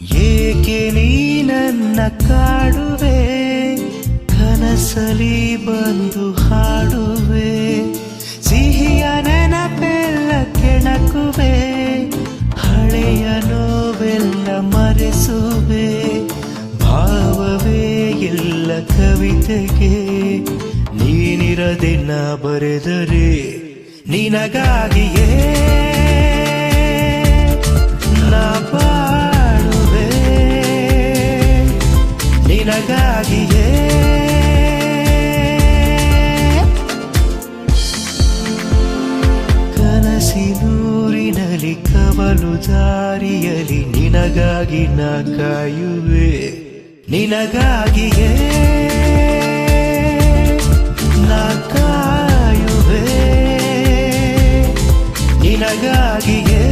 ಏಕೆ ನೀ ನನ್ನ ಕಾಡುವೆ, ಕನಸಲಿ ಬಂದು ಹಾಡುವೆ, ಸಿಹಿಯ ನೆನಪೆಲ್ಲ ಕೆಣಕುವೆ, ಹಳೆಯ ನೋವೆಲ್ಲ ಮರೆಸುವೆ, ಭಾವವೇ ಇಲ್ಲ ಕವಿತೆಗೆ, ನೀನಿರದೆ ನಾ ಬರೆದರೆ ನಿನಗಾಗಿಯೇ ನಾ ಬಾಳುವೆ, ನಿನಗಾಗಿಯೇ ಕನಸಿನೂರಿನಲ್ಲಿ ಕವಲು ದಾರಿಯಲಿ ನಿನಗಾಗಿ ನಾ ಕಾಯುವೆ, ನಿನಗಾಗಿಯೇ ನಾ ಕಾಯುವೆ, ನಿನಗಾಗಿಯೇ